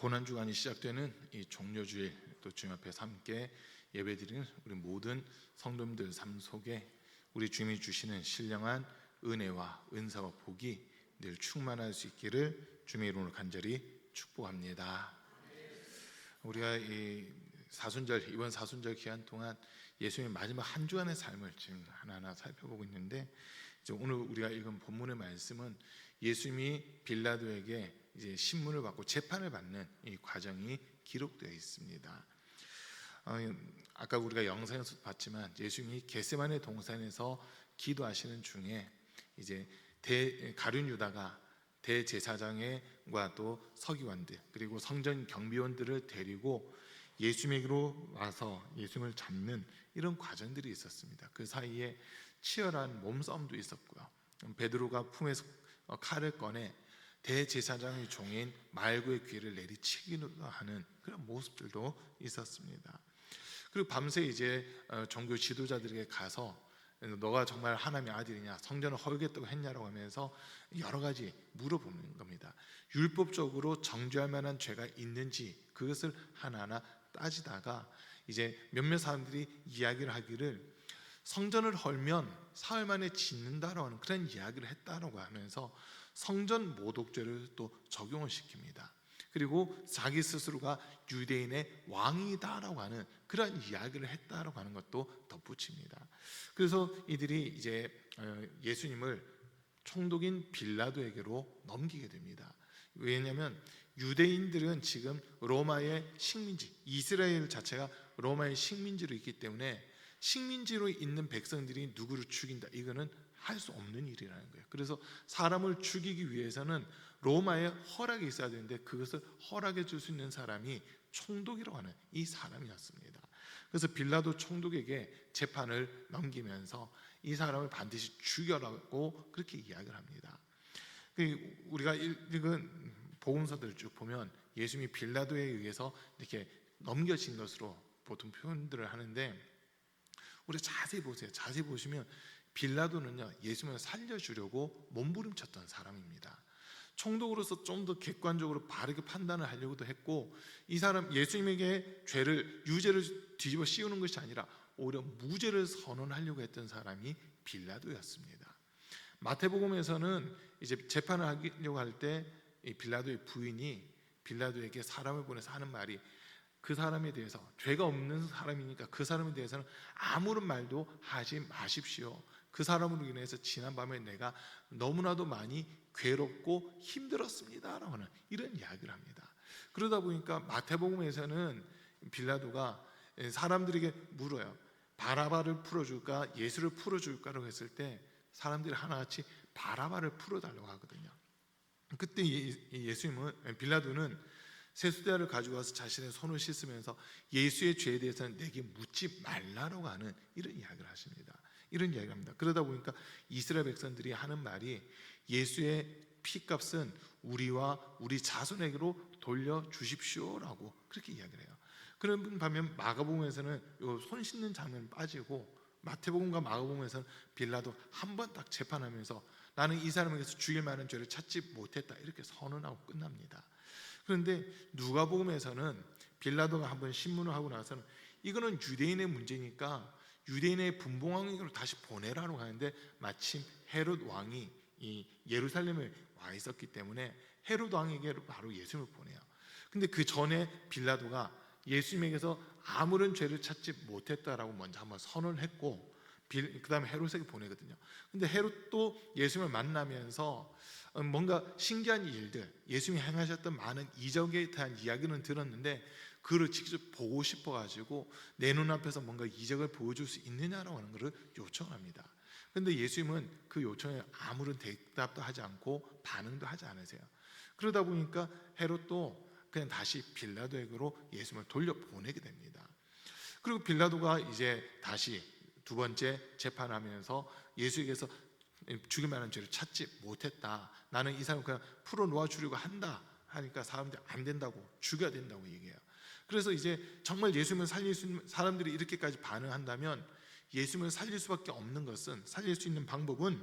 고난주간이 시작되는 이 종료주일, 또 주님 앞에서 함께 예배드리는 우리 모든 성도님들 삶 속에 우리 주님이 주시는 신령한 은혜와 은사와 복이 늘 충만할 수 있기를 주님의 이름으로 간절히 축복합니다. 우리가 이번 사순절 기간 동안 예수님의 마지막 한 주간의 삶을 지금 하나하나 살펴보고 있는데, 오늘 우리가 읽은 본문의 말씀은 예수님이 빌라도에게 이제 신문을 받고 재판을 받는 이 과정이 기록되어 있습니다. 아까 우리가 영상에서 봤지만 예수님이 겟세마네 동산에서 기도하시는 중에 이제 가룟 유다가 대제사장과 또 서기관들 그리고 성전 경비원들을 데리고 예수님에게로 와서 예수님을 잡는 이런 과정들이 있었습니다. 그 사이에 치열한 몸싸움도 있었고요. 베드로가 품에서 칼을 꺼내 대제사장의 종인 말구의 귀를 내리치기도 하는 그런 모습들도 있었습니다. 그리고 밤새 이제 종교 지도자들에게 가서 너가 정말 하나님의 아들이냐, 성전을 허용했다고 했냐라고 하면서 여러 가지 물어보는 겁니다. 율법적으로 정죄할 만한 죄가 있는지 그것을 하나하나 따지다가 이제 몇몇 사람들이 이야기를 하기를 성전을 헐면 사흘 만에 짓는다라고 하는 그런 이야기를 했다라고 하면서 성전 모독죄를 또 적용을 시킵니다. 그리고 자기 스스로가 유대인의 왕이다라고 하는 그런 이야기를 했다라고 하는 것도 덧붙입니다. 그래서 이들이 이제 예수님을 총독인 빌라도에게로 넘기게 됩니다. 왜냐하면 유대인들은 지금 로마의 식민지, 이스라엘 자체가 로마의 식민지로 있기 때문에 식민지로 있는 백성들이 누구를 죽인다, 이거는 할 수 없는 일이라는 거예요. 그래서 사람을 죽이기 위해서는 로마의 허락이 있어야 되는데 그것을 허락해 줄 수 있는 사람이 총독이라고 하는 이 사람이었습니다. 그래서 빌라도 총독에게 재판을 넘기면서 이 사람을 반드시 죽여라고 그렇게 이야기를 합니다. 우리가 읽은 복음서들을 쭉 보면 예수님이 빌라도에 의해서 이렇게 넘겨진 것으로 보통 표현들을 하는데, 우리 자세히 보세요. 자세히 보시면 빌라도는요, 예수님을 살려주려고 몸부림쳤던 사람입니다. 총독으로서 좀 더 객관적으로 바르게 판단을 하려고도 했고, 이 사람 예수님에게 유죄를 뒤집어 씌우는 것이 아니라 오히려 무죄를 선언하려고 했던 사람이 빌라도였습니다. 마태복음에서는 이제 재판을 하려고 할 때 빌라도의 부인이 빌라도에게 사람을 보내서 하는 말이, 그 사람에 대해서, 죄가 없는 사람이니까 그 사람에 대해서는 아무런 말도 하지 마십시오. 그 사람으로 인해서 지난밤에 내가 너무나도 많이 괴롭고 힘들었습니다 라고 하는 이런 이야기를 합니다. 그러다 보니까 마태복음에서는 빌라도가 사람들에게 물어요. 바라바를 풀어줄까 예수를 풀어줄까라고 했을 때 사람들이 하나같이 바라바를 풀어달라고 하거든요. 그때 빌라도는 세수대를 가지고 와서 자신의 손을 씻으면서 예수의 죄에 대해서는 내게 묻지 말라고 하는 이런 이야기를 하십니다. 이런 이야기를 합니다. 그러다 보니까 이스라엘 백성들이 하는 말이, 예수의 피값은 우리와 우리 자손에게로 돌려주십시오라고 그렇게 이야기를 해요. 그런 반면 마가복음에서는 손 씻는 장면은 빠지고, 마태복음과 마가복음에서는 빌라도 한 번 딱 재판하면서 나는 이 사람에게서 죽일 만한 죄를 찾지 못했다 이렇게 선언하고 끝납니다. 그런데 누가복음에서는 빌라도가 한번 신문을 하고 나서는 이거는 유대인의 문제니까 유대인의 분봉왕에게로 다시 보내라고 하는데, 마침 헤롯 왕이 이 예루살렘에 와 있었기 때문에 헤롯 왕에게로 바로 예수님을 보내요. 근데 그 전에 빌라도가 예수님에게서 아무런 죄를 찾지 못했다라고 먼저 한번 선언을 했고, 그 다음에 헤롯에게 보내거든요. 근데 헤롯도 예수님을 만나면서 뭔가 신기한 일들, 예수님이 행하셨던 많은 이적에 대한 이야기는 들었는데 그를 직접 보고 싶어가지고 내 눈앞에서 뭔가 이적을 보여줄 수 있느냐라고 하는 것을 요청합니다. 그런데 예수님은 그 요청에 아무런 대답도 하지 않고 반응도 하지 않으세요. 그러다 보니까 헤롯도 그냥 다시 빌라도에게로 예수님을 돌려보내게 됩니다. 그리고 빌라도가 이제 다시 두 번째 재판하면서 예수에게서 죽일 만한 죄를 찾지 못했다, 나는 이 사람을 그냥 풀어놓아 주려고 한다 하니까 사람들이 안 된다고, 죽여야 된다고 얘기해요. 그래서 이제 정말 예수님을 살릴 수 있는 사람들이 이렇게까지 반응한다면 예수님을 살릴 수밖에 없는 것은, 살릴 수 있는 방법은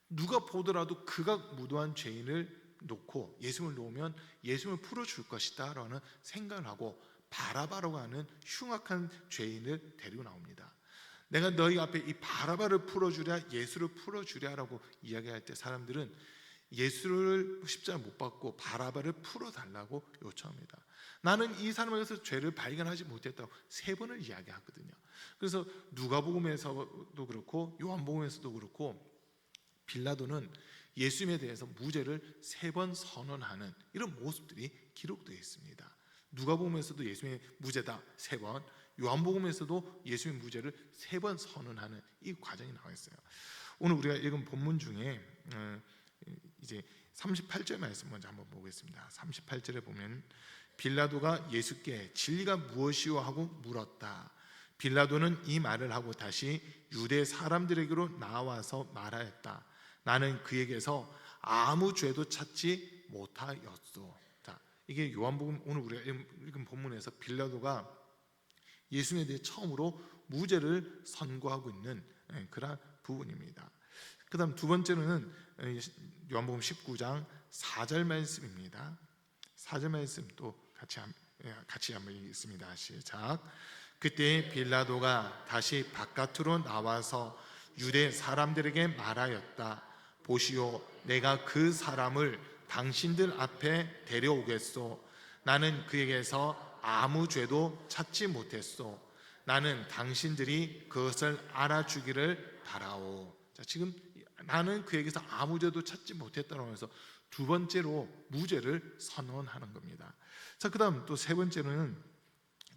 누가 보더라도 그가 무도한 죄인을 놓고 예수님을 놓으면 예수님을 풀어줄 것이다 라는 생각을 하고 바라바라고 하는 흉악한 죄인을 데리고 나옵니다. 내가 너희 앞에 이 바라바를 풀어주랴 예수를 풀어주랴라고 이야기할 때 사람들은 예수를 십자가 못 받고 바라바를 풀어달라고 요청합니다. 나는 이 사람에게서 죄를 발견하지 못했다고 3번을 이야기하거든요. 그래서 누가복음에서도 그렇고 요한복음에서도 그렇고 빌라도는 예수님에 대해서 무죄를 3번 선언하는 이런 모습들이 기록되어 있습니다. 누가복음에서도 예수님의 무죄다 3번, 요한복음에서도 예수님의 무죄를 3번 선언하는 이 과정이 나와 있어요. 오늘 우리가 읽은 본문 중에 이제 38절 말씀 먼저 한번 보겠습니다. 38절에 보면 빌라도가 예수께 진리가 무엇이오 하고 물었다. 빌라도는 이 말을 하고 다시 유대 사람들에게로 나와서 말하였다. 나는 그에게서 아무 죄도 찾지 못하였소. 자, 이게 요한복음 오늘 우리가 읽은 본문에서 빌라도가 예수님에 대해 처음으로 무죄를 선고하고 있는 그런 부분입니다. 그 다음 두 번째로는 요한복음 19장 4절 말씀입니다. 4절 말씀 또 같이 한번 읽겠습니다. 시작. 그때 빌라도가 다시 바깥으로 나와서 유대 사람들에게 말하였다. 보시오, 내가 그 사람을 당신들 앞에 데려오겠소. 나는 그에게서 아무 죄도 찾지 못했소. 나는 당신들이 그것을 알아주기를 바라오. 자, 지금 나는 그에게서 아무 죄도 찾지 못했다고 해서 두 번째로 무죄를 선언하는 겁니다. 자, 그 다음 또 3번째로는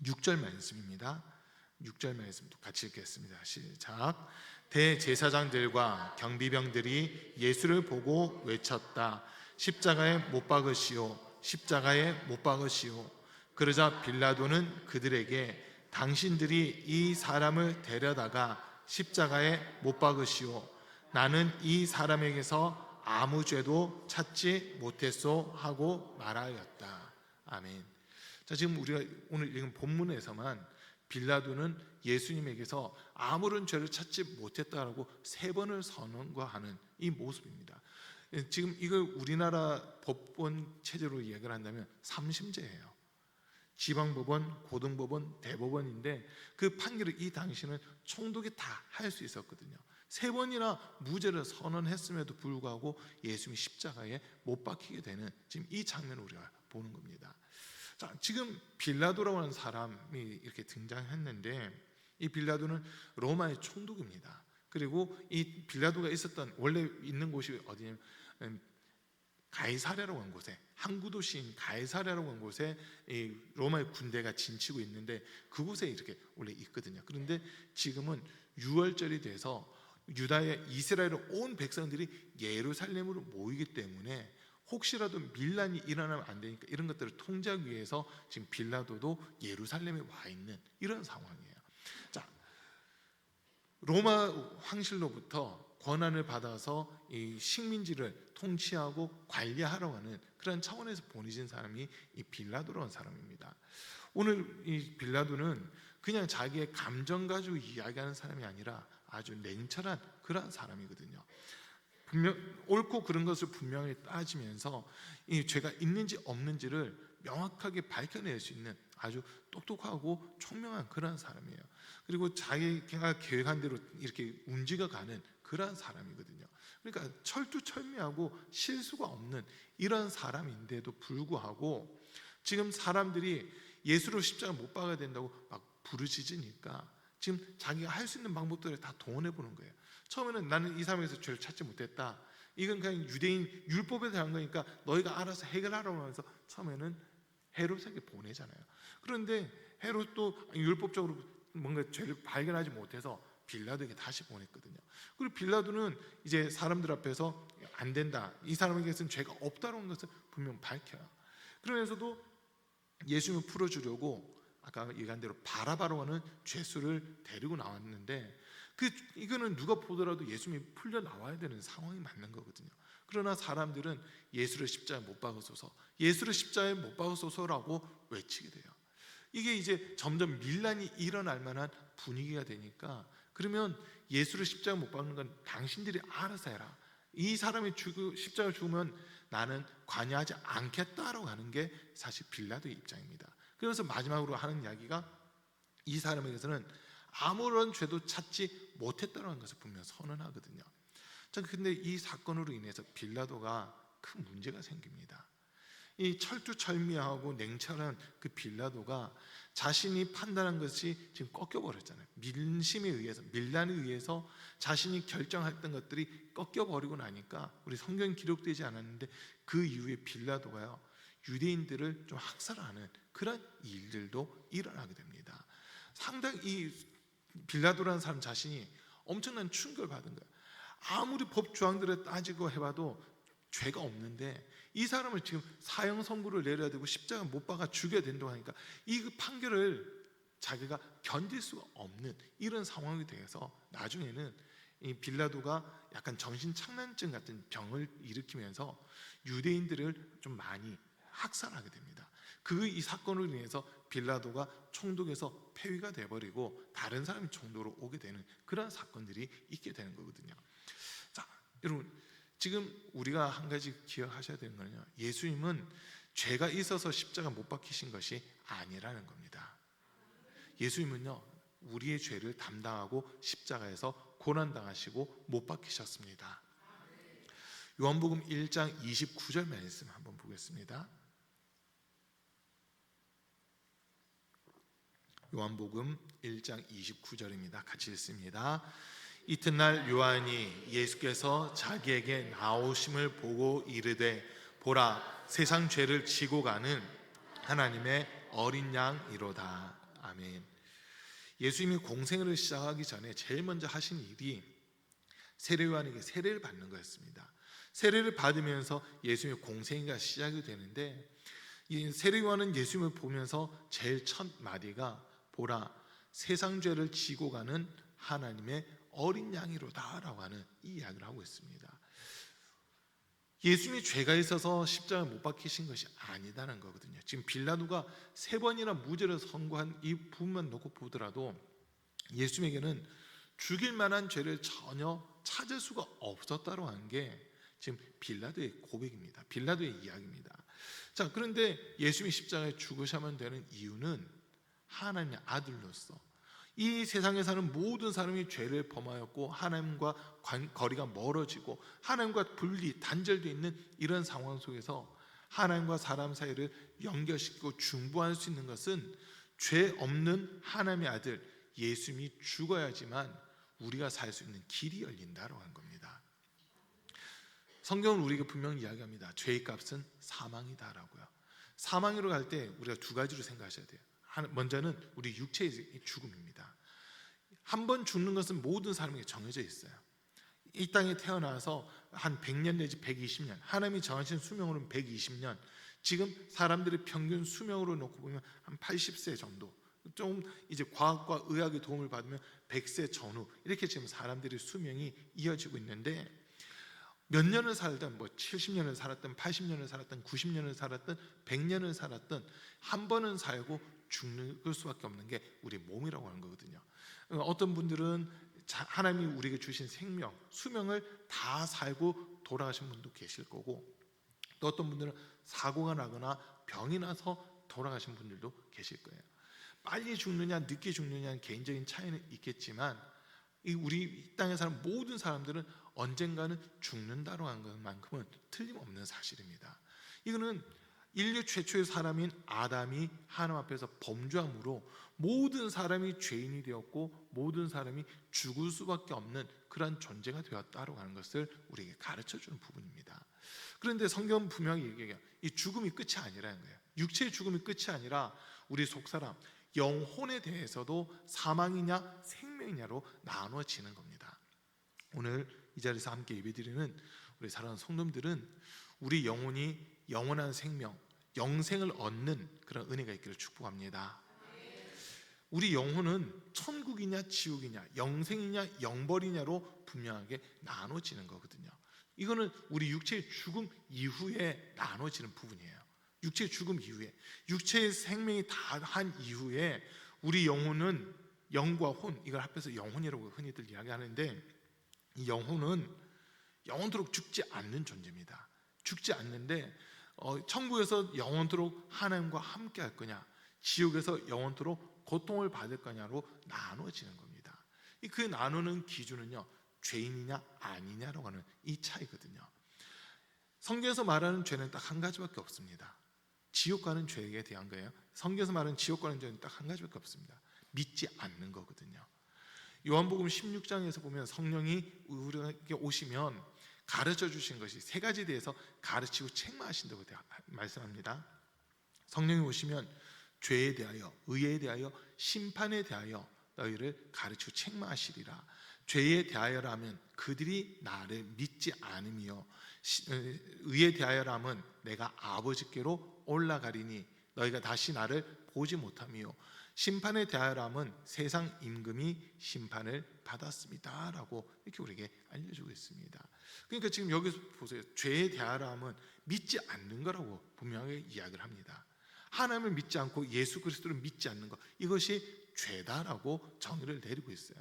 6절 말씀입니다. 6절 말씀도 같이 읽겠습니다. 시작. 대제사장들과 경비병들이 예수를 보고 외쳤다. 십자가에 못 박으시오. 십자가에 못 박으시오. 그러자 빌라도는 그들에게 당신들이 이 사람을 데려다가 십자가에 못 박으시오. 나는 이 사람에게서 아무 죄도 찾지 못했소 하고 말하였다. 아멘. 자, 지금 우리가 오늘 읽은 본문에서만 빌라도는 예수님에게서 아무런 죄를 찾지 못했다라고 3번을 선언하는 이 모습입니다. 지금 이걸 우리나라 법원 체제로 이야기를 한다면 3심제예요. 지방법원, 고등법원, 대법원인데 그 판결을 이 당시는 총독이 다 할 수 있었거든요. 3번이나 무죄를 선언했음에도 불구하고 예수님이 십자가에 못 박히게 되는 지금 이 장면을 우리가 보는 겁니다. 자, 지금 빌라도라고 하는 사람이 이렇게 등장했는데 이 빌라도는 로마의 총독입니다. 그리고 이 빌라도가 있었던 원래 있는 곳이 어디냐면 가이사랴라고 하는 곳에 항구 도시인 가이사랴라고 하는 곳에 이 로마의 군대가 진치고 있는데 그곳에 이렇게 원래 있거든요. 그런데 지금은 유월절이 돼서 유다의 이스라엘의 온 백성들이 예루살렘으로 모이기 때문에 혹시라도 밀란이 일어나면 안 되니까 이런 것들을 통제하기 위해서 지금 빌라도도 예루살렘에 와 있는 이런 상황이에요. 자, 로마 황실로부터 권한을 받아서 이 식민지를 통치하고 관리하러 가는 그런 차원에서 보내진 사람이 이 빌라도라는 사람입니다. 오늘 이 빌라도는 그냥 자기의 감정 가지고 이야기하는 사람이 아니라 아주 냉철한 그런 사람이거든요. 분명 옳고 그른 것을 분명히 따지면서 이 죄가 있는지 없는지를 명확하게 밝혀낼 수 있는 아주 똑똑하고 총명한 그런 사람이에요. 그리고 자기가 계획한 대로 이렇게 움직여가는 그런 사람이거든요. 그러니까 철두철미하고 실수가 없는 이런 사람인데도 불구하고 지금 사람들이 예수를 십자가 못 박아야 된다고 막 부르짖으니까 지금 자기가 할 수 있는 방법들을 다 동원해 보는 거예요. 처음에는 나는 이 사람에서 죄를 찾지 못했다. 이건 그냥 유대인 율법에 대한 거니까 너희가 알아서 해결하라고 하면서 처음에는 헤롯에게 보내잖아요. 그런데 헤롯도 율법적으로 뭔가 죄를 발견하지 못해서 빌라도에게 다시 보냈거든요. 그리고 빌라도는 이제 사람들 앞에서 안 된다. 이 사람에게서는 죄가 없다는 것을 분명 밝혀요. 그러면서도 예수님을 풀어주려고 아까 얘기한 대로 바라바로 하는 죄수를 데리고 나왔는데 이거는 누가 보더라도 예수님이 풀려 나와야 되는 상황이 맞는 거거든요. 그러나 사람들은 예수를 십자가에 못 박으소서, 예수를 십자가에 못 박으소서라고 외치게 돼요. 이게 이제 점점 밀란이 일어날 만한 분위기가 되니까 그러면 예수를 십자가에 못 박는 건 당신들이 알아서 해라. 이 사람이 십자가에 죽으면 나는 관여하지 않겠다라고 하는 게 사실 빌라도의 입장입니다. 그래서 마지막으로 하는 이야기가 이 사람에게서는 아무런 죄도 찾지 못했다는 것을 분명 선언하거든요. 자, 근데 이 사건으로 인해서 빌라도가 큰 문제가 생깁니다. 이 철두철미하고 냉철한 그 빌라도가 자신이 판단한 것이 지금 꺾여버렸잖아요. 민심에 의해서, 밀란에 의해서 자신이 결정했던 것들이 꺾여버리고 나니까, 우리 성경 기록되지 않았는데 그 이후에 빌라도가요, 유대인들을 좀 학살하는 그런 일들도 일어나게 됩니다. 상당히 이 빌라도라는 사람 자신이 엄청난 충격을 받은 거예요. 아무리 법 조항들을 따지고 해봐도 죄가 없는데 이 사람을 지금 사형 선고를 내려야 되고 십자가 못 박아 죽여야 된다고 하니까 이 판결을 자기가 견딜 수가 없는 이런 상황이 되어서 나중에는 이 빌라도가 약간 정신착란증 같은 병을 일으키면서 유대인들을 좀 많이 학살하게 됩니다. 이 사건으로 인해서 빌라도가 총독에서 폐위가 돼버리고 다른 사람이 총독으로 오게 되는 그런 사건들이 있게 되는 거거든요. 자, 여러분, 지금 우리가 한 가지 기억하셔야 되는 거는요, 예수님은 죄가 있어서 십자가 못 박히신 것이 아니라는 겁니다. 예수님은요, 우리의 죄를 담당하고 십자가에서 고난당하시고 못 박히셨습니다. 요한복음 1장 29절 말씀 한번 보겠습니다. 요한복음 1장 29절입니다. 같이 읽습니다. 이튿날 요한이 예수께서 자기에게 나오심을 보고 이르되 보라, 세상 죄를 지고 가는 하나님의 어린 양이로다. 아멘. 예수님이 공생애를 시작하기 전에 제일 먼저 하신 일이 세례 요한에게 세례를 받는 거였습니다. 세례를 받으면서 예수님의 공생애가 시작이 되는데, 이 세례 요한은 예수님을 보면서 제일 첫 마디가 보라, 세상 죄를 지고 가는 하나님의 어린 양이로다라고 하는 이 이야기를 하고 있습니다. 예수님이 죄가 있어서 십자가에 못 박히신 것이 아니다는 거거든요. 지금 빌라도가 3번이나 무죄를 선고한 이 부분만 놓고 보더라도 예수님에게는 죽일 만한 죄를 전혀 찾을 수가 없었다고 하는 게 지금 빌라도의 고백입니다. 빌라도의 이야기입니다. 자, 그런데 예수님이 십자가에 죽으셔야만 되는 이유는 하나님의 아들로서 이 세상에 사는 모든 사람이 죄를 범하였고 하나님과 거리가 멀어지고 하나님과 분리, 단절되어 있는 이런 상황 속에서 하나님과 사람 사이를 연결시키고 중보할 수 있는 것은 죄 없는 하나님의 아들 예수님이 죽어야지만 우리가 살 수 있는 길이 열린다라고 한 겁니다. 성경은 우리에게 분명히 이야기합니다. 죄의 값은 사망이다라고요. 사망으로 갈 때 우리가 2가지로 생각하셔야 돼요. 먼저는 우리 육체의 죽음입니다. 한 번 죽는 것은 모든 사람에게 정해져 있어요. 이 땅에 태어나서 한 100년 내지 120년, 하나님이 정하신 수명으로는 120년, 지금 사람들의 평균 수명으로 놓고 보면 한 80세 정도, 좀 이제 과학과 의학의 도움을 받으면 100세 전후, 이렇게 지금 사람들의 수명이 이어지고 있는데, 몇 년을 살든, 뭐 70년을 살았든 80년을 살았든 90년을 살았든 100년을 살았든 한 번은 살고 죽을 수밖에 없는 게 우리 몸이라고 하는 거거든요. 어떤 분들은 하나님이 우리에게 주신 생명, 수명을 다 살고 돌아가신 분도 계실 거고, 또 어떤 분들은 사고가 나거나 병이 나서 돌아가신 분들도 계실 거예요. 빨리 죽느냐 늦게 죽느냐는 개인적인 차이는 있겠지만 우리 이 땅에 사는 모든 사람들은 언젠가는 죽는다고 하는 것만큼은 틀림없는 사실입니다. 이거는 인류 최초의 사람인 아담이 하나님 앞에서 범죄함으로 모든 사람이 죄인이 되었고 모든 사람이 죽을 수밖에 없는 그런 존재가 되었다고 하는 것을 우리에게 가르쳐주는 부분입니다. 그런데 성경은 분명히 얘기해요. 이 죽음이 끝이 아니라는 거예요. 육체의 죽음이 끝이 아니라 우리 속사람 영혼에 대해서도 사망이냐 생명이냐로 나누어지는 겁니다. 오늘 이 자리에서 함께 예배드리는 우리 사랑하는 성도님들은 우리 영혼이 영원한 생명, 영생을 얻는 그런 은혜가 있기를 축복합니다. 우리 영혼은 천국이냐 지옥이냐, 영생이냐 영벌이냐로 분명하게 나눠지는 거거든요. 이거는 우리 육체의 죽음 이후에 나눠지는 부분이에요. 육체의 죽음 이후에, 육체의 생명이 다 한 이후에 우리 영혼은 영과 혼, 이걸 합해서 영혼이라고 흔히들 이야기하는데, 이 영혼은 영원토록 죽지 않는 존재입니다. 죽지 않는데 천국에서 영원토록 하나님과 함께 할 거냐, 지옥에서 영원토록 고통을 받을 거냐로 나누어지는 겁니다. 그 나누는 기준은요, 죄인이냐 아니냐라고 하는 이 차이거든요. 성경에서 말하는 죄는 딱 한 가지밖에 없습니다. 지옥 가는 죄에 대한 거예요. 성경에서 말하는 지옥 가는 죄는 딱 한 가지밖에 없습니다. 믿지 않는 거거든요. 요한복음 16장에서 보면 성령이 우리에게 오시면 가르쳐 주신 것이 세 가지에 대해서 가르치고 책망하신다고 말씀합니다. 성령이 오시면 죄에 대하여, 의에 대하여, 심판에 대하여 너희를 가르치고 책망하시리라. 죄에 대하여라면 그들이 나를 믿지 않으며, 의에 대하여라면 내가 아버지께로 올라가리니 너희가 다시 나를 보지 못하며, 심판에 대하여라면 세상 임금이 심판을 받았습니다 라고 이렇게 우리에게 알려주고 있습니다. 그러니까 지금 여기서 보세요. 죄에 대하여라면 믿지 않는 거라고 분명하게 이야기를 합니다. 하나님을 믿지 않고 예수 그리스도를 믿지 않는 것, 이것이 죄다라고 정의를 내리고 있어요.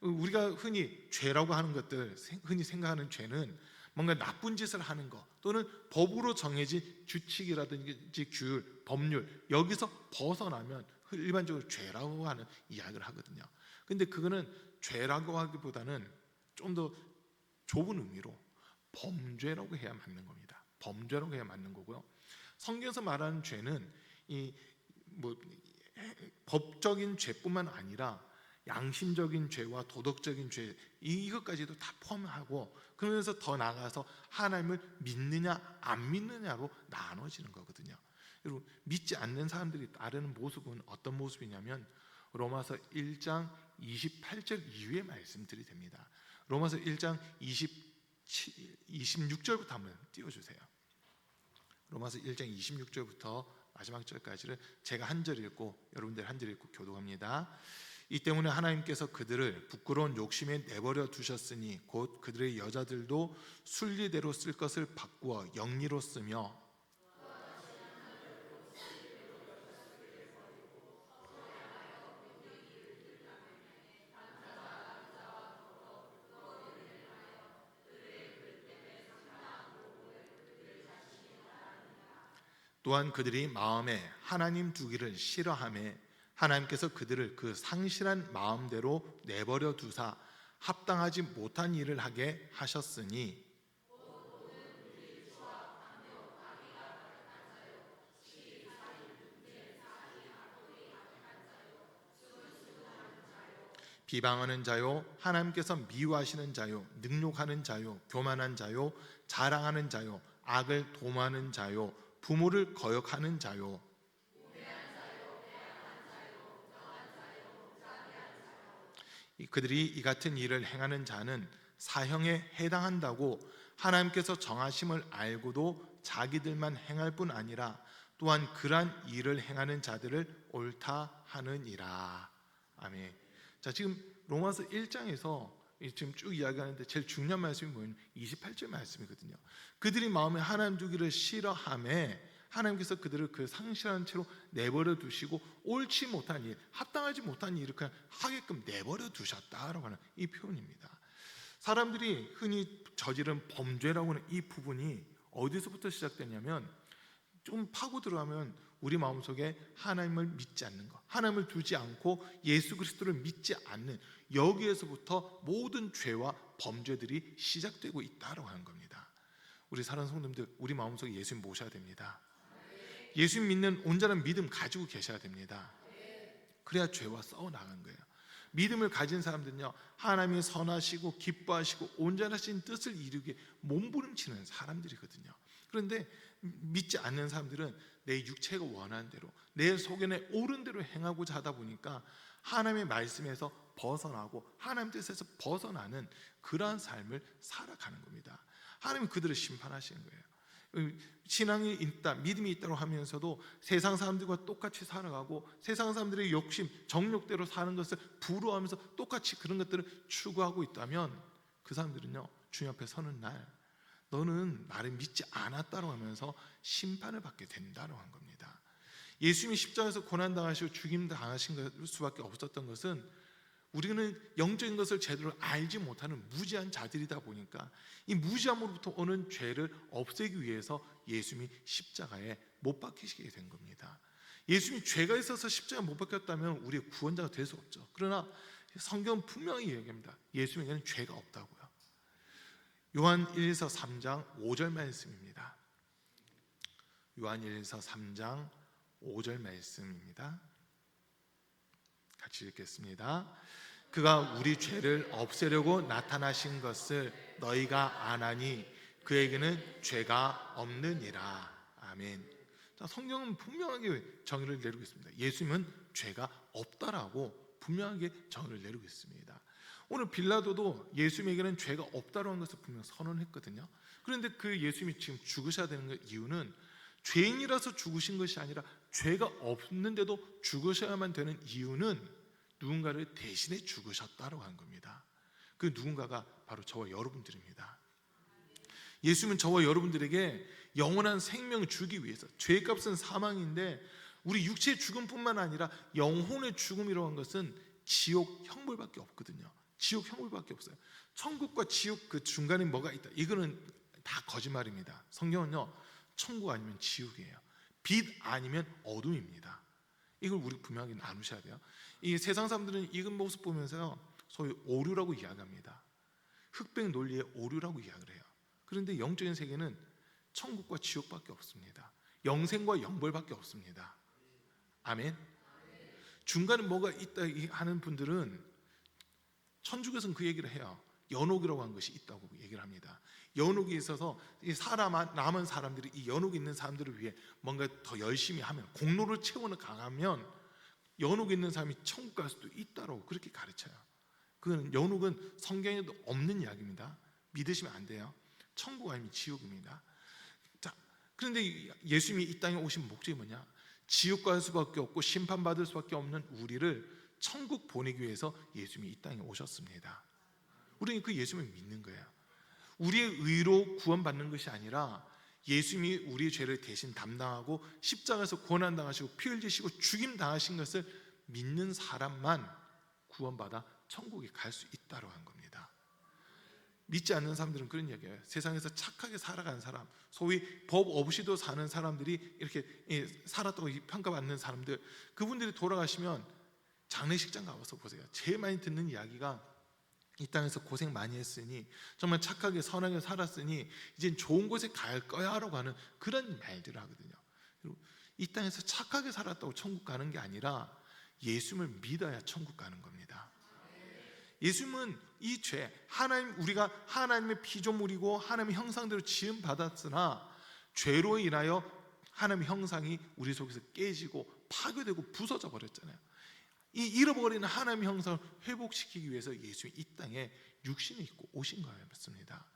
우리가 흔히 죄라고 하는 것들, 흔히 생각하는 죄는 뭔가 나쁜 짓을 하는 것, 또는 법으로 정해진 규칙이라든지 규율, 법률, 여기서 벗어나면 일반적으로 죄라고 하는 이야기를 하거든요. 근데 그거는 죄라고 하기보다는 좀 더 좁은 의미로 범죄라고 해야 맞는 겁니다. 범죄라고 해야 맞는 거고요. 성경에서 말하는 죄는 법적인 죄뿐만 아니라 양심적인 죄와 도덕적인 죄, 이것까지도 다 포함하고, 그러면서 더 나아가서 하나님을 믿느냐 안 믿느냐로 나눠지는 거거든요. 여러분, 믿지 않는 사람들이 따르는 모습은 어떤 모습이냐면 로마서 1장 28절 이후의 말씀들이 됩니다. 로마서 1장 26절부터 한번 띄워주세요. 로마서 1장 26절부터 마지막 절까지를 제가 한 절 읽고 여러분들 한 절 읽고 교독합니다. 이 때문에 하나님께서 그들을 부끄러운 욕심에 내버려 두셨으니 곧 그들의 여자들도 순리대로 쓸 것을 바꾸어 영리로 쓰며, 또한 그들이 마음에 하나님 두기를 싫어하며 하나님께서 그들을 그 상실한 마음대로 내버려 두사 합당하지 못한 일을 하게 하셨으니, 비방하는 자요, 하나님께서 미워하시는 자요, 능욕하는 자요, 교만한 자요, 자랑하는 자요, 악을 도모하는 자요, 부모를 거역하는 자요, 그들이 이 같은 일을 행하는 자는 사형에 해당한다고 하나님께서 정하심을 알고도 자기들만 행할 뿐 아니라 또한 그러한 일을 행하는 자들을 옳다 하느니라. 아멘. 자, 지금 로마서 1장에서 지금 쭉 이야기하는데 제일 중요한 말씀이 뭐냐면 28절 말씀이거든요. 그들이 마음에 하나님 두기를 싫어하며 하나님께서 그들을 그 상실한 채로 내버려 두시고 옳지 못한 일, 합당하지 못한 일을 그냥 하게끔 내버려 두셨다라고 하는 이 표현입니다. 사람들이 흔히 저지른 범죄라고 하는 이 부분이 어디서부터 시작되냐면, 좀 파고 들어가면 우리 마음속에 하나님을 믿지 않는 것, 하나님을 두지 않고 예수 그리스도를 믿지 않는, 여기에서부터 모든 죄와 범죄들이 시작되고 있다고 하는 겁니다. 우리 사랑하는 성도님들, 우리 마음속에 예수님 모셔야 됩니다. 예수님 믿는 온전한 믿음 가지고 계셔야 됩니다. 그래야 죄와 싸워 나가는 거예요. 믿음을 가진 사람들은요, 하나님이 선하시고 기뻐하시고 온전하신 뜻을 이루게 몸부림치는 사람들이거든요. 그런데 믿지 않는 사람들은 내 육체가 원하는 대로, 내 속에 옳은 대로 행하고자 하다 보니까 하나님의 말씀에서 벗어나고 하나님 뜻에서 벗어나는 그러한 삶을 살아가는 겁니다. 하나님은 그들을 심판하시는 거예요. 신앙이 있다, 믿음이 있다고 하면서도 세상 사람들과 똑같이 살아가고 세상 사람들의 욕심, 정욕대로 사는 것을 부러워하면서 똑같이 그런 것들을 추구하고 있다면, 그 사람들은요, 주님 앞에 서는 날 너는 나를 믿지 않았다고 하면서 심판을 받게 된다고 한 겁니다. 예수님이 십자가에서 고난당하시고 죽임당하신 수밖에 없었던 것은 우리는 영적인 것을 제대로 알지 못하는 무지한 자들이다 보니까 이 무지함으로부터 오는 죄를 없애기 위해서 예수님이 십자가에 못 박히시게 된 겁니다. 예수님이 죄가 있어서 십자가에 못 박혔다면 우리의 구원자가 될 수 없죠. 그러나 성경은 분명히 얘기합니다. 예수님에게는 죄가 없다고요. 요한 1서 3장 5절 말씀입니다. 요한 1서 3장 5절 말씀입니다. 같이 읽겠습니다. 그가 우리 죄를 없애려고 나타나신 것을 너희가 아나니 그에게는 죄가 없느니라. 아멘. 자, 성경은 분명하게 정의를 내리고 있습니다. 예수님은 죄가 없다라고 분명하게 정의를 내리고 있습니다. 오늘 빌라도도 예수님에게는 죄가 없다라는 것을 분명 선언했거든요. 그런데 그 예수님이 지금 죽으셔야 되는 이유는 죄인이라서 죽으신 것이 아니라 죄가 없는데도 죽으셔야만 되는 이유는 누군가를 대신해 죽으셨다고 한 겁니다. 그 누군가가 바로 저와 여러분들입니다. 예수님은 저와 여러분들에게 영원한 생명을 주기 위해서, 죄값은 사망인데 우리 육체의 죽음뿐만 아니라 영혼의 죽음이라고 하는 것은 지옥 형벌밖에 없거든요. 지옥 형벌밖에 없어요. 천국과 지옥 그 중간에 뭐가 있다, 이거는 다 거짓말입니다. 성경은요, 천국 아니면 지옥이에요. 빛 아니면 어둠입니다. 이걸 우리 분명하게 나누셔야 돼요. 이 세상 사람들은 이 모습 보면서요, 소위 오류라고 이야기합니다. 흑백 논리의 오류라고 이야기를 해요. 그런데 영적인 세계는 천국과 지옥밖에 없습니다. 영생과 영벌밖에 없습니다. 아멘. 중간에 뭐가 있다 하는 분들은 천주교에서는 그 얘기를 해요. 연옥이라고 하는 것이 있다고 얘기를 합니다. 연옥이 있어서 이 남은 사람들이 이 연옥이 있는 사람들을 위해 뭔가 더 열심히 하면, 공로를 채우는 강하면 연옥이 있는 사람이 천국 갈 수도 있다고 그렇게 가르쳐요. 그건 연옥은 성경에도 없는 이야기입니다. 믿으시면 안 돼요. 천국 아니면 지옥입니다. 자, 그런데 예수님이 이 땅에 오신 목적이 뭐냐? 지옥 갈 수밖에 없고 심판받을 수밖에 없는 우리를 천국 보내기 위해서 예수님이 이 땅에 오셨습니다. 우리는 그 예수님을 믿는 거예요. 우리의 의로 구원받는 것이 아니라 예수님이 우리의 죄를 대신 담당하고 십자가에서 고난당하시고 피 흘리시고 죽임 당하신 것을 믿는 사람만 구원받아 천국에 갈 수 있다고 한 겁니다. 믿지 않는 사람들은 그런 얘기예요. 세상에서 착하게 살아가는 사람, 소위 법 없이도 사는 사람들이 이렇게 살았다고 평가받는 사람들, 그분들이 돌아가시면 장례식장 가서 보세요. 제일 많이 듣는 이야기가 이 땅에서 고생 많이 했으니, 정말 착하게 선하게 살았으니 이제 좋은 곳에 갈 거야 라고 하는 그런 말들을 하거든요. 그리고 이 땅에서 착하게 살았다고 천국 가는 게 아니라 예수님을 믿어야 천국 가는 겁니다. 예수님은 이 죄, 우리가 하나님의 피조물이고 하나님의 형상대로 지음 받았으나 죄로 인하여 하나님의 형상이 우리 속에서 깨지고 파괴되고 부서져 버렸잖아요. 이 잃어버리는 하나님의 형상을 회복시키기 위해서 예수님이 이 땅에 육신을 입고 오신 거였습니다.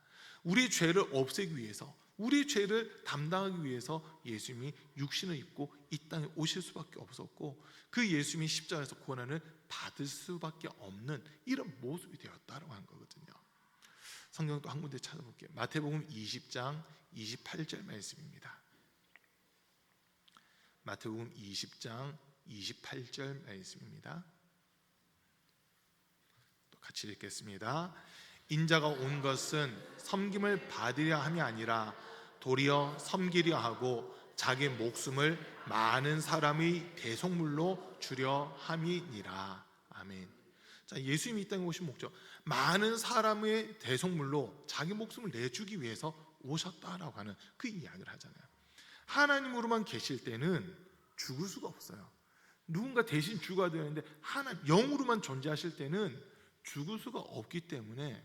우리의 죄를 없애기 위해서, 우리의 죄를 담당하기 위해서 예수님이 육신을 입고 이 땅에 오실 수밖에 없었고, 그 예수님이 십자가에서 고난을 받을 수밖에 없는 이런 모습이 되었다고 한 거거든요. 성경 또 한 군데 찾아볼게요. 마태복음 20장 28절 말씀입니다. 마태복음 20장 28절 말씀입니다. 또 같이 읽겠습니다. 인자가 온 것은 섬김을 받으려 함이 아니라 도리어 섬기려 하고 자기 목숨을 많은 사람의 대속물로 주려 함이니라. 아멘. 자, 예수님이 이 땅에 오신 목적, 많은 사람의 대속물로 자기 목숨을 내주기 위해서 오셨다라고 하는 그 이야기를 하잖아요. 하나님으로만 계실 때는 죽을 수가 없어요. 누군가 대신 죽어야 되는데 하나님 영으로만 존재하실 때는 죽을 수가 없기 때문에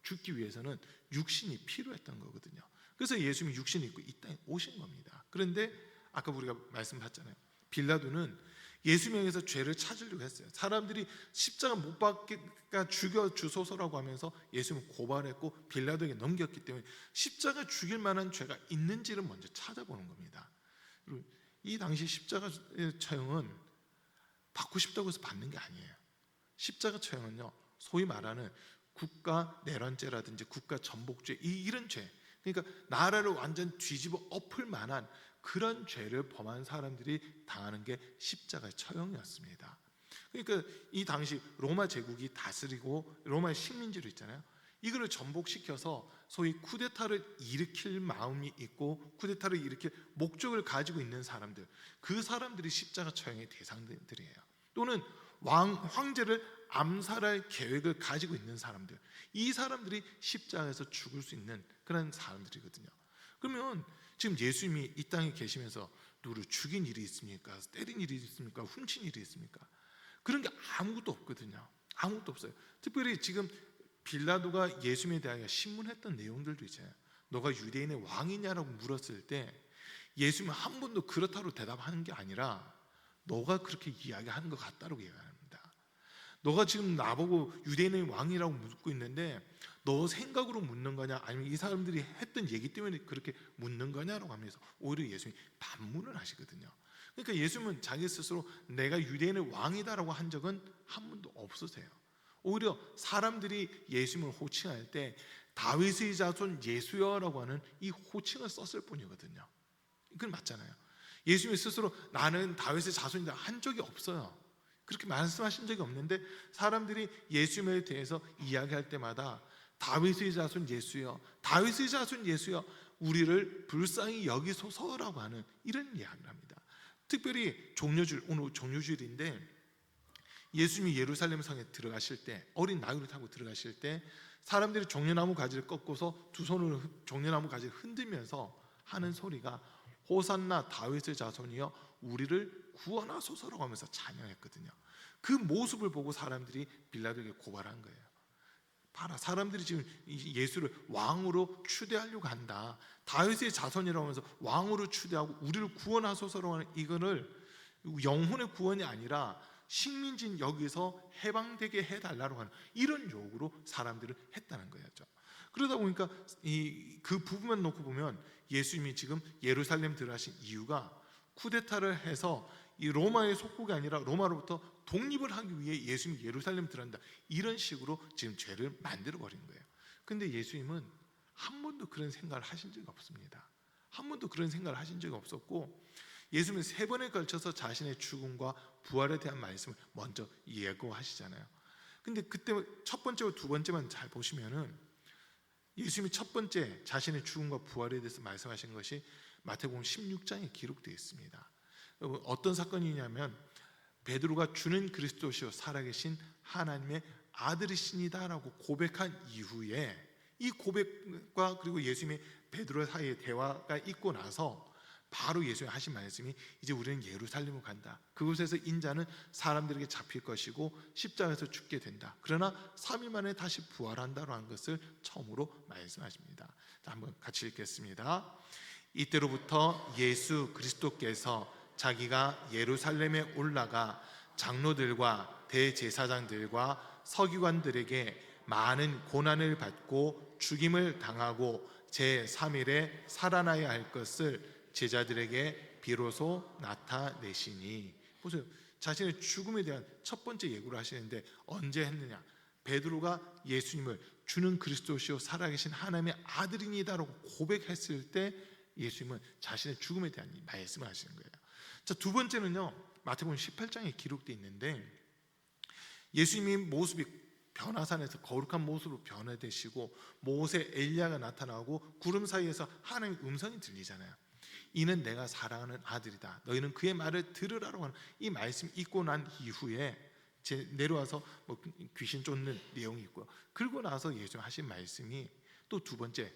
죽기 위해서는 육신이 필요했던 거거든요. 그래서 예수님이 육신을 입고 이 땅에 오신 겁니다. 그런데 아까 우리가 말씀드렸잖아요. 빌라도는 예수님에 의해서 죄를 찾으려고 했어요. 사람들이 십자가 못 박게 죽여 주소서라고 하면서 예수님을 고발했고 빌라도에게 넘겼기 때문에 십자가 죽일 만한 죄가 있는지를 먼저 찾아보는 겁니다. 그리고 이 당시 십자가 처형은 받고 싶다고 해서 받는 게 아니에요. 십자가 처형은요, 소위 말하는 국가 내란죄라든지 국가 전복죄, 이런 죄, 그러니까 나라를 완전 뒤집어 엎을 만한 그런 죄를 범한 사람들이 당하는 게 십자가의 처형이었습니다. 그러니까 이 당시 로마 제국이 다스리고 로마의 식민지로 있잖아요. 이거를 전복시켜서 소위 쿠데타를 일으킬 마음이 있고 쿠데타를 일으킬 목적을 가지고 있는 사람들, 그 사람들이 십자가 처형의 대상들이에요. 또는 황제를 암살할 계획을 가지고 있는 사람들, 이 사람들이 십자가에서 죽을 수 있는 그런 사람들이거든요. 그러면 지금 예수님이 이 땅에 계시면서 누구를 죽인 일이 있습니까? 때린 일이 있습니까? 훔친 일이 있습니까? 그런 게 아무것도 없거든요. 아무것도 없어요. 특별히 지금 빌라도가 예수님에 대하여 신문했던 내용들도 있잖아요. 너가 유대인의 왕이냐라고 물었을 때 예수님은 한 번도 그렇다고 대답하는 게 아니라 너가 그렇게 이야기하는 것 같다고 얘기합니다. 너가 지금 나보고 유대인의 왕이라고 묻고 있는데 너 생각으로 묻는 거냐 아니면 이 사람들이 했던 얘기 때문에 그렇게 묻는 거냐라고 하면서 오히려 예수님이 반문을 하시거든요. 그러니까 예수님은 자기 스스로 내가 유대인의 왕이다라고 한 적은 한 번도 없으세요. 오히려 사람들이 예수님을 호칭할 때 다윗의 자손 예수여라고 하는 이 호칭을 썼을 뿐이거든요. 이건 맞잖아요. 예수님 스스로 나는 다윗의 자손이다 한 적이 없어요. 그렇게 말씀하신 적이 없는데 사람들이 예수님에 대해서 이야기할 때마다 다윗의 자손 예수여, 다윗의 자손 예수여, 우리를 불쌍히 여기소서라고 하는 이런 이야기를 합니다. 특별히 종려주일, 오늘 종려주일인데 예수님이 예루살렘 성에 들어가실 때, 어린 나귀를 타고 들어가실 때 사람들이 종려나무 가지를 꺾고서 두 손으로 종려나무 가지를 흔들면서 하는 소리가 호산나 다윗의 자손이여 우리를 구원하소서라고 하면서 찬양했거든요. 그 모습을 보고 사람들이 빌라도에게 고발한 거예요. 봐라, 사람들이 지금 예수를 왕으로 추대하려고 한다. 다윗의 자손이라고 하면서 왕으로 추대하고 우리를 구원하소서라고 하는 이거를 영혼의 구원이 아니라 식민지인 여기서 해방되게 해달라고 하는 이런 요구로 사람들을 했다는 거였죠. 그러다 보니까 그 부분만 놓고 보면 예수님이 지금 예루살렘 들어가신 이유가 쿠데타를 해서 이 로마의 속국이 아니라 로마로부터 독립을 하기 위해 예수님이 예루살렘 들어간다, 이런 식으로 지금 죄를 만들어 버린 거예요. 근데 예수님은 한 번도 그런 생각을 하신 적이 없습니다. 한 번도 그런 생각을 하신 적이 없었고 예수님은 3번에 걸쳐서 자신의 죽음과 부활에 대한 말씀을 먼저 예고하시잖아요. 근데 그때 첫 번째와 두 번째만 잘 보시면은 예수님이 첫 번째 자신의 죽음과 부활에 대해서 말씀하신 것이 마태복음 16장에 기록되어 있습니다. 어떤 사건이냐면 베드로가 주는 그리스도시요 살아계신 하나님의 아들이시니다라고 고백한 이후에 이 고백과 그리고 예수님의 베드로 사이의 대화가 있고 나서 바로 예수님이 하신 말씀이 이제 우리는 예루살렘으로 간다. 그곳에서 인자는 사람들에게 잡힐 것이고 십자가에서 죽게 된다. 그러나 3일 만에 다시 부활한다고 하는 것을 처음으로 말씀하십니다. 자, 한번 같이 읽겠습니다. 이때로부터 예수 그리스도께서 자기가 예루살렘에 올라가 장로들과 대제사장들과 서기관들에게 많은 고난을 받고 죽임을 당하고 제3일에 살아나야 할 것을 제자들에게 비로소 나타내시니. 보세요. 자신의 죽음에 대한 첫 번째 예고를 하시는데 언제 했느냐? 베드로가 예수님을 주는 그리스도시요 살아계신 하나님의 아들이니다라고 고백했을 때 예수님은 자신의 죽음에 대한 말씀을 하시는 거예요. 자, 두 번째는요, 마태복음 18장에 기록되어 있는데 예수님이 모습이 변화산에서 거룩한 모습으로 변화되시고 모세, 엘리야가 나타나고 구름 사이에서 하나님의 음성이 들리잖아요. 이는 내가 사랑하는 아들이다. 너희는 그의 말을 들으라고 하는 이 말씀 읽고 난 이후에 내려와서 귀신 쫓는 내용이 있고요. 그리고 나서 예수님 하신 말씀이 또 두 번째,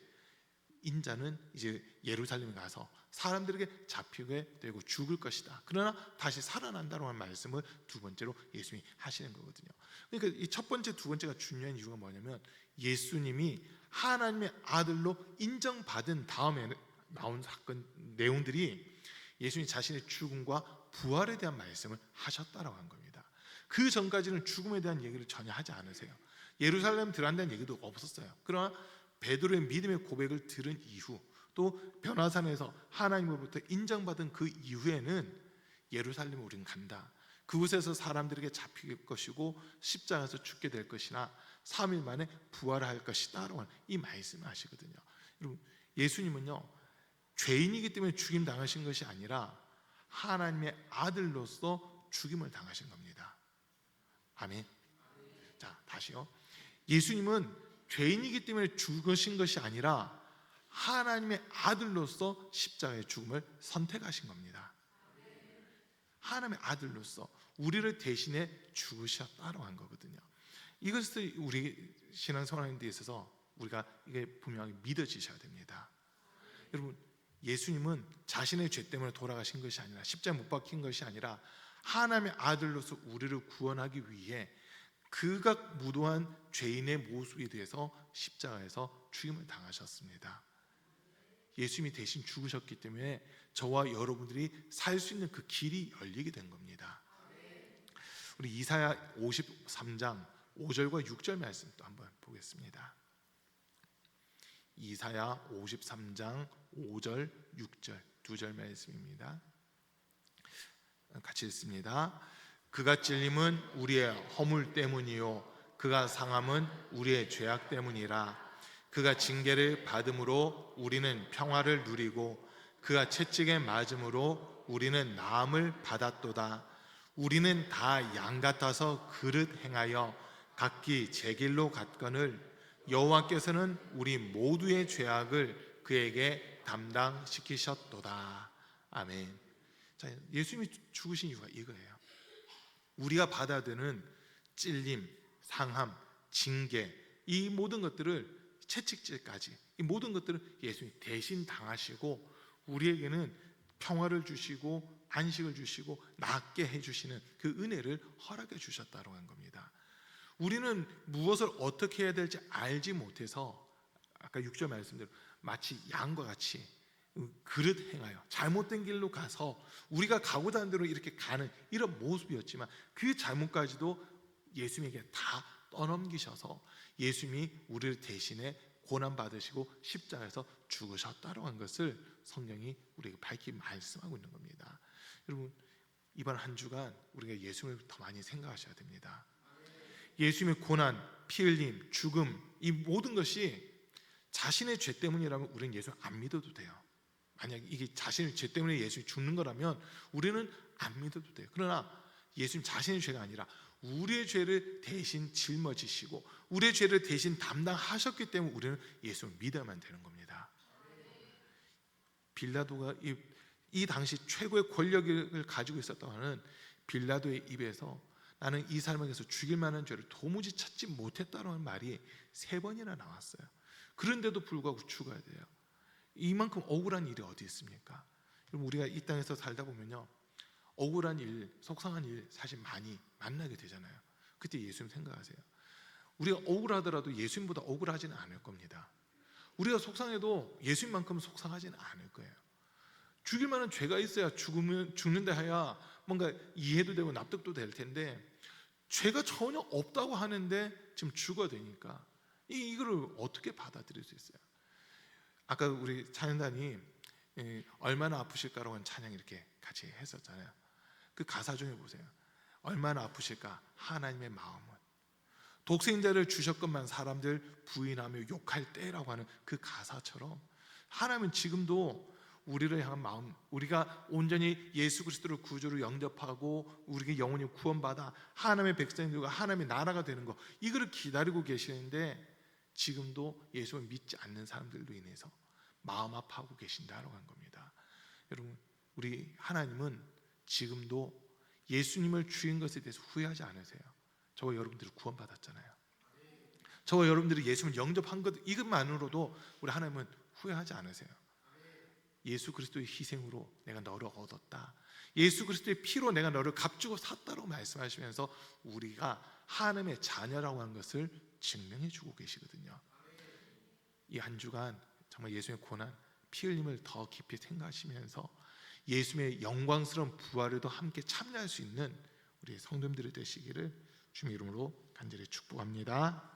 인자는 이제 예루살렘에 가서 사람들에게 잡히게 되고 죽을 것이다. 그러나 다시 살아난다고 하는 말씀을 두 번째로 예수님이 하시는 거거든요. 그러니까 이 첫 번째, 두 번째가 중요한 이유가 뭐냐면 예수님이 하나님의 아들로 인정받은 다음에 나온 사건 내용들이 예수님이 자신의 죽음과 부활에 대한 말씀을 하셨다라고 하는 겁니다. 그 전까지는 죽음에 대한 얘기를 전혀 하지 않으세요. 예루살렘 들어간다는 얘기도 없었어요. 그러나 베드로의 믿음의 고백을 들은 이후 또 변화산에서 하나님으로부터 인정받은 그 이후에는 예루살렘에 우리는 간다. 그곳에서 사람들에게 잡힐 것이고 십자가에서 죽게 될 것이나 3일 만에 부활할 것이다 라고 하는 이 말씀을 하시거든요. 여러분, 예수님은요 죄인이기 때문에 죽임 당하신 것이 아니라 하나님의 아들로서 죽임을 당하신 겁니다. 아멘. 자, 다시요. 예수님은 죄인이기 때문에 죽으신 것이 아니라 하나님의 아들로서 십자가의 죽음을 선택하신 겁니다. 하나님의 아들로서 우리를 대신해 죽으셨다고 한 거거든요. 이것을 우리 신앙생활에 있어서 우리가 이게 분명히 믿어지셔야 됩니다. 여러분, 예수님은 자신의 죄 때문에 돌아가신 것이 아니라, 십자가에 못 박힌 것이 아니라 하나님의 아들로서 우리를 구원하기 위해 그가 무도한 죄인의 모습에 대해서 십자가에서 죽임을 당하셨습니다. 예수님이 대신 죽으셨기 때문에 저와 여러분들이 살 수 있는 그 길이 열리게 된 겁니다. 우리 이사야 53장 5절과 6절 말씀 또 한번 보겠습니다. 이사야 53장 5절 6절 두 절 말씀입니다. 같이 읽습니다. 그가 찔림은 우리의 허물 때문이요 그가 상함은 우리의 죄악 때문이라. 그가 징계를 받음으로 우리는 평화를 누리고 그가 채찍에 맞음으로 우리는 나음을 받았도다. 우리는 다 양 같아서 그릇 행하여 각기 제 길로 갔거늘 여호와께서는 우리 모두의 죄악을 그에게 담당시키셨도다. 아멘. 자, 예수님이 죽으신 이유가 이거예요. 우리가 받아야 되는 찔림, 상함, 징계, 이 모든 것들을, 채찍질까지 이 모든 것들을 예수님이 대신 당하시고 우리에게는 평화를 주시고 안식을 주시고 낫게 해주시는 그 은혜를 허락해 주셨다고 한 겁니다. 우리는 무엇을 어떻게 해야 될지 알지 못해서 아까 6절 말씀대로 마치 양과 같이 그릇 행하여 잘못된 길로 가서 우리가 가고자 하는 대로 이렇게 가는 이런 모습이었지만 그 잘못까지도 예수님에게 다 떠넘기셔서 예수님이 우리를 대신해 고난받으시고 십자가에서 죽으셨다고 한 것을 성경이 우리에게 밝히 말씀하고 있는 겁니다. 여러분, 이번 한 주간 우리가 예수님을 더 많이 생각하셔야 됩니다. 예수님의 고난, 피 흘림, 죽음, 이 모든 것이 자신의 죄 때문이라면 우리는 예수님 안 믿어도 돼요. 만약 이게 자신의 죄 때문에 예수님이 죽는 거라면 우리는 안 믿어도 돼요. 그러나 예수님 자신의 죄가 아니라 우리의 죄를 대신 짊어지시고 우리의 죄를 대신 담당하셨기 때문에 우리는 예수를 믿어야만 되는 겁니다. 빌라도가 이 당시 최고의 권력을 가지고 있었다고 하는 빌라도의 입에서 나는 이 사람에게서 죽일 만한 죄를 도무지 찾지 못했다는 말이 3번이나 나왔어요. 그런데도 불구하고 죽어야 돼요. 이만큼 억울한 일이 어디 있습니까? 여러분, 우리가 이 땅에서 살다 보면요, 억울한 일, 속상한 일 사실 많이 만나게 되잖아요. 그때 예수님 생각하세요. 우리가 억울하더라도 예수님보다 억울하지는 않을 겁니다. 우리가 속상해도 예수님만큼 속상하지는 않을 거예요. 죽일 만한 죄가 있어야 죽는다 해야 뭔가 이해도 되고 납득도 될 텐데 죄가 전혀 없다고 하는데 지금 죽어야 되니까 이거를 어떻게 받아들일 수 있어요? 아까 우리 찬양단이 얼마나 아프실까라고 하는 찬양 이렇게 같이 했었잖아요. 그 가사 중에 보세요. 얼마나 아프실까 하나님의 마음은. 독생자를 주셨건만 사람들 부인하며 욕할 때라고 하는 그 가사처럼 하나님은 지금도 우리를 향한 마음, 우리가 온전히 예수 그리스도를 구주로 영접하고 우리가 영원히 구원받아 하나님의 백성들과 하나님의 나라가 되는 거, 이거를 기다리고 계시는데 지금도 예수를 믿지 않는 사람들로 인해서 마음 아파하고 계신다라고 하는 겁니다. 여러분, 우리 하나님은 지금도 예수님을 죽인 것에 대해서 후회하지 않으세요. 저와 여러분들이 구원받았잖아요. 저와 여러분들이 예수님을 영접한 것, 이것만으로도 우리 하나님은 후회하지 않으세요. 예수 그리스도의 희생으로 내가 너를 얻었다, 예수 그리스도의 피로 내가 너를 값주고 샀다고 말씀하시면서 우리가 하나님의 자녀라고 하는 것을 증명해 주고 계시거든요. 이 한 주간 정말 예수님의 고난, 피 흘림을 더 깊이 생각하시면서 예수님의 영광스러운 부활에도 함께 참여할 수 있는 우리 성도님들이 되시기를 주님의 이름으로 간절히 축복합니다.